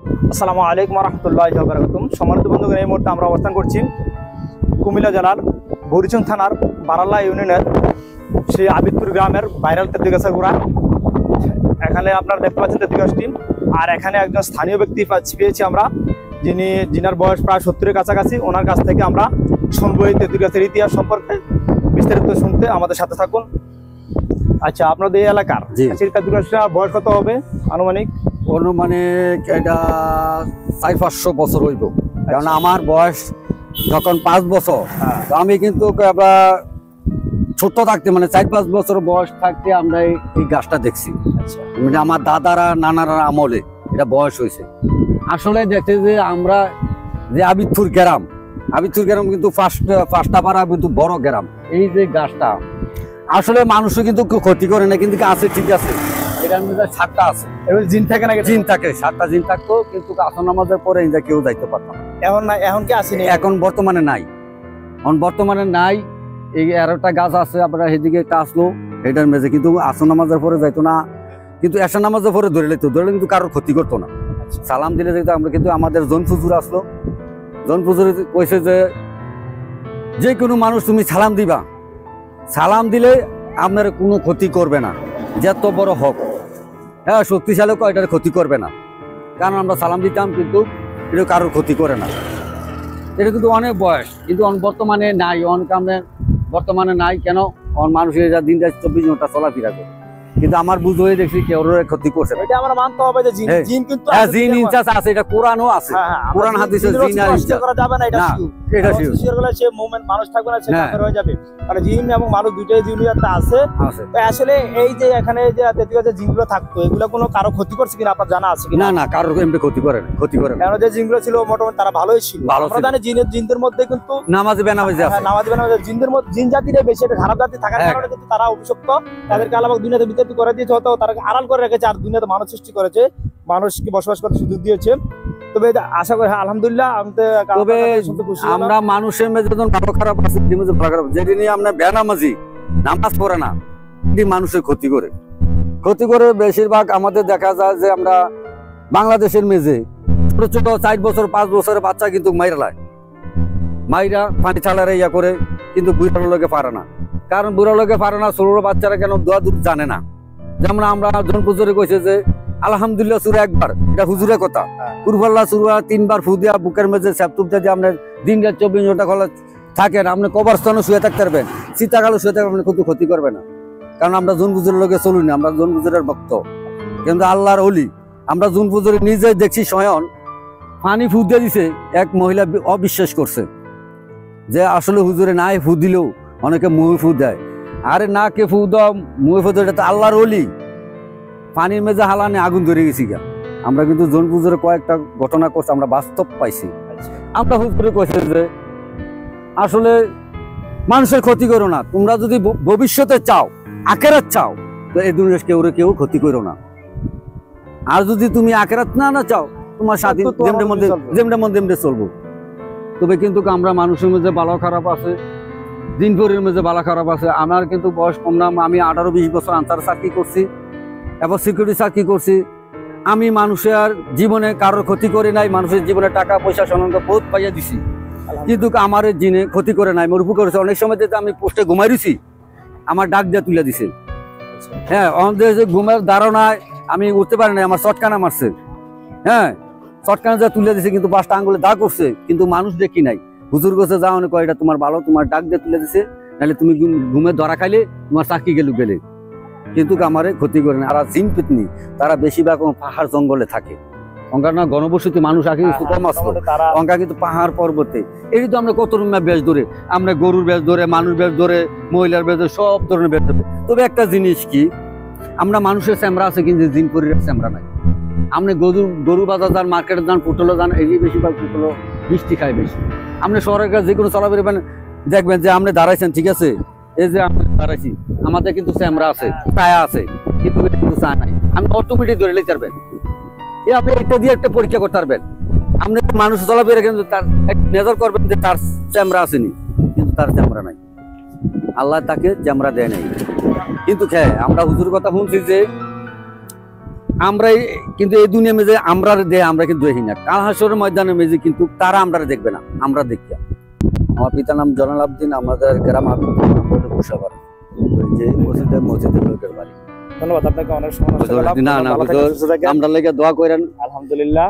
আসসালামু আলাইকুম রহমতুল্লাহি ওয়া বারাকাতুহু। সম্মানিত বন্ধুগণ, এই মুহূর্তে আমরা অবস্থান করছি কুমিল্লা জেলার বুড়িচং থানার বারাল্লা ইউনিয়নের সেই আবিদপুর গ্রামের ভাইরাল তেঁতুল গাছের গোড়া। এখানে আপনারা দেখতে পাচ্ছেন তেঁতুল গাছটি, আর এখানে একজন স্থানীয় ব্যক্তি পেয়েছি আমরা, যিনার বয়স প্রায় 70-এর কাছাকাছি। ওনার কাছ থেকে আমরা শুনবো এই তেঁতুল গাছের ইতিহাস সম্পর্কে বিস্তারিত শুনতে। আমাদের সাথে থাকুন। আচ্ছা, আপনাদের এই এলাকার তেঁতুল গাছটা বয়স কত হবে আনুমানিক? অনুমানিক এটা 400-500 বছর হইব। কারণ আমার বয়স যখন 5 বছর, আমি কিন্তু আমরা ছোট থাকতে মানে 4-5 বছর বয়স থাকতে আমরা এই গাছটা দেখছি। মানে আমার দাদারা নানারা আমলে এটা বয়স হয়েছে। আসলে দেখতে যে আমরা যে আবিদপুর গ্রাম কিন্তু পাঁচটা পাড়া কিন্তু বড় গ্রাম। এই যে গাছটা আসলে মানুষও কিন্তু ক্ষতি করে না, কিন্তু আছে, ঠিক আছে, এটার মধ্যে 7টা আছে। জিন থাকে না? জিন থাকে, 7টা জিন থাকতো, কিন্তু আসর নামাজের পরে এটা কেউ যাইতে পারতো না। এখন নাই, এখন কি আসেনি? এখন বর্তমানে নাই, এই 11টা গাছ আছে। আপনারা সেদিকে একটা আসলো, এটার মেঝে কিন্তু আসর নামাজের পরে যাইতো না, কিন্তু এশার নামাজের পরে ধরে কিন্তু কারোর ক্ষতি করতো না। সালাম দিলে যেহেতু আমরা, কিন্তু আমাদের জন ফুজুর আসলো, জন ফুজুর কইছে যে কোনো মানুষ তুমি সালাম দিবা, সালাম দিলে আপনার কোনো ক্ষতি করবে না, যত বড় হোক, হ্যাঁ শক্তিশালী হোক, এটার ক্ষতি করবে না। কারণ আমরা সালাম দিতাম, কিন্তু এটা কারোর ক্ষতি করে না। এটা কিন্তু অনেক বয়স, কিন্তু বর্তমানে নাই। বর্তমানে নাই কেন? মানুষের দিন 24 ঘন্টা চলাফেরা করে, কিন্তু আমার বুঝ হয়ে দেখছি কেউ ক্ষতি করছে। এটা আমরা মানতে হবে যে জিন কিন্তু জিন ইনচার্জ আছে, এটা কোরআনও আছে, কোরআন হাদিসে জিন আর ইনচার্জ করা যাবে না। এটা এটা শিওর করলে সে মুমিন মানুষ থাকবে না, সে কাফের হয়ে যাবে। কারণ জিন এবং মানুষ দুইটাই জিনিয়াতে আছে। তো আসলে এই যে এখানে যে তেঁতুল গাছের জিনগুলো থাকতো, এগুলো কোনো কারো ক্ষতি করছে কিনা আপনার জানা আছে কিনা? না না, কারোর এমনি ক্ষতি করে না, ক্ষতি করে না। কারণ যে জিনগুলো ছিল মোটামুটি তারা ভালোই ছিল। আমরা জানি জিনদের মধ্যে কিন্তু নামাজি বেনামাজি আছে। নামাজি বেনামাজি জিনদের মধ্যে, জিন জাতিরে বেশি একটা খারাপ জাতি থাকার কারণে কিন্তু তারা অভিশপ্ত। তাদেরকে আল্লাহ দুনিয়াতে বিতাড়িত করে দিয়েছে, হয়তো তাদেরকে আড়াল করে রেখেছে, আর দুনিয়াতে মানুষ সৃষ্টি করেছে, মানুষকে বসবাস করতে সুযোগ দিয়েছে। তবে আশা করি আলহামদুলিল্লাহ, তবে আমরা মানুষের মধ্যে যখন ভালো খারাপ আছে, ভালো খারাপ যেটি নিয়ে আমরা বেনামাজি নামাজ পড়ে না, মানুষের ক্ষতি করে বেশিরভাগ। আমাদের দেখা যায় যে আমরা বাংলাদেশের মেঝে ছোট ছোট 4 বছর 5 বছরের বাচ্চা কিন্তু মাইরা পানি ছাড়ারে ইয়া করে, কিন্তু বুড়ার লোকে পারে না। কারণ বুড়ার লোকে পারে না, ছোট বাচ্চারা কেন দোয়া দুধ জানে না। যেমন আমরা জন পুজোরে কইছে যে আলহামদুলিল্লাহ সুরা একবার, এটা হুজুরের কথা, কুরবাল্লাহ সুরা 3 বার ফু দিয়া বুকের মেঝে স্যাপটুপ দিয়ে আপনার দিন রাত 24 ঘন্টা খোলা থাকেন, আপনি কবরস্থানে শুয়ে থাকতে পারবেন, শীতকালে শুয়ে থাকবেন, আপনি কিন্তু ক্ষতি করবে না। কারণ আমরা জুন পুজোরের লোকে চলুন না, আমরা জুন পুজোরের ভক্ত, কিন্তু আল্লাহর ওলি। আমরা জুন পুজোরে নিজে দেখছি স্বয়ং পানি ফু দিয়ে দিছে, এক মহিলা অবিশ্বাস করছে যে আসলে হুজুরে নাই, ফু দিলেও অনেকে মুহে ফু দেয়। আরে না, কে ফু দাও, মুহে ফু দেয়, এটা তো আল্লাহর ওলি। পানির মেঝে হালানে আগুন ধরে গেছি গা। আমরা কিন্তু জুন পুজোরে কয়েকটা ঘটনা করছি, আমরা বাস্তব পাইছি। আমরা হুজুরে কইছে যে আসলে মানুষের ক্ষতি করো না, তোমরা যদি ভবিষ্যতে চাও, আখেরাত চাও, তো এই দুনিয়ার কেউ ক্ষতি করো না। আর যদি তুমি আখেরাত না চাও, তোমার স্বাধীন যেমন মধ্যে চলবো। তবে কিন্তু আমরা মানুষের মধ্যে ভালো খারাপ আছে, দিনভরের মধ্যে ভালো খারাপ আছে। আমার কিন্তু বয়স কম না, আমি 18-20 বছর আনসার চাকরি করছি, এবার সিকিউরিটি চাকরি করছি। আমি মানুষের জীবনে কারোর ক্ষতি করে নাই, মানুষের জীবনে টাকা পয়সা সম্বন্ধ বহুত পাইয়া দিছি, কিন্তু আমার জিনে ক্ষতি করে নাই, মোর উপকার করেছে। অনেক সময় আমি পোস্টে ঘুমাই দিছি, আমার ডাক দিয়ে তুলে দিছে। হ্যাঁ, আমাদের যে ঘুমের ধারণায় আমি উঠতে পারি না, আমার চটকানা মারছে, হ্যাঁ চটকানা যা তুলে দিছে, কিন্তু 5টা আঙ্গুলে দাগ করছে, কিন্তু মানুষ দেখি নাই। হুজুর কাছে যাও, অনেক এটা তোমার ভালো, তোমার ডাক দিয়ে তুলে দিছে, নাহলে তুমি ঘুমে ধরা খাইলে তোমার চাকরি গেলে, কিন্তু আমারে ক্ষতি করে না। আর জিন পেতনি তারা বেশিরভাগ পাহাড় জঙ্গলে থাকে, অঙ্কা না ঘনবসতি মানুষ আগে কম আসতো, অঙ্কা কিন্তু পাহাড় পর্বতে। এই তো আমরা কত রকমের বেশ ধরে, আমরা গরুর বেশ ধরে, মানুষ বেশ ধরে, মহিলার বেশ ধরে, সব ধরনের বেশ ধরে। তবে একটা জিনিস কি, আমরা মানুষের চ্যামড়া আছে, কিন্তু জিন পরির চ্যামড়া নাই। আপনি গরু বাজার যান, মার্কেটে যান, পুটলো যান, এই বেশিরভাগ পুটলো বৃষ্টি খায় বেশি। আপনি শহরের কাছে যে কোনো চলাফেরা দেখবেন যে আপনি দাঁড়াইছেন, ঠিক আছে, এই যে আমরা দাঁড়াইছি, আমাদের কিন্তু চ্যামড়া আছে, ছায়া আছে, কিন্তু চা নাই। আপনি অটোমেটিক ধরে নিতে পারবেন, আপনি এটা দিয়ে একটা পরীক্ষা করতে পারবেন। আপনি মানুষ চলাফেরা কিন্তু তার মেজার করবেন যে তার চ্যামড়া আসেনি, কিন্তু তার চ্যামড়া নাই, আল্লাহ তাকে চ্যামড়া দেয় নাই। কিন্তু আমরা হুজুর কথা শুনছি যে আমরাই কিন্তু এই দুনিয়া মেজে আমরা দেয় আমরা কিন্তু দেখি না, কাল হাসরের ময়দানে মেজে কিন্তু তারা আমরা দেখবে না, আমরা দেখি। আমার পিতার নাম জলাল আবদিন, আমাদের গ্রাম কুশাবার, যে মসজিদের লোকের বাড়ি। ধন্যবাদ আপনাকে, অনেক সময় নষ্ট করলাম। না না ভালো থাকেন, সুস্থ থাকেন। আমরা লেগে দোয়া করেন। আলহামদুলিল্লাহ।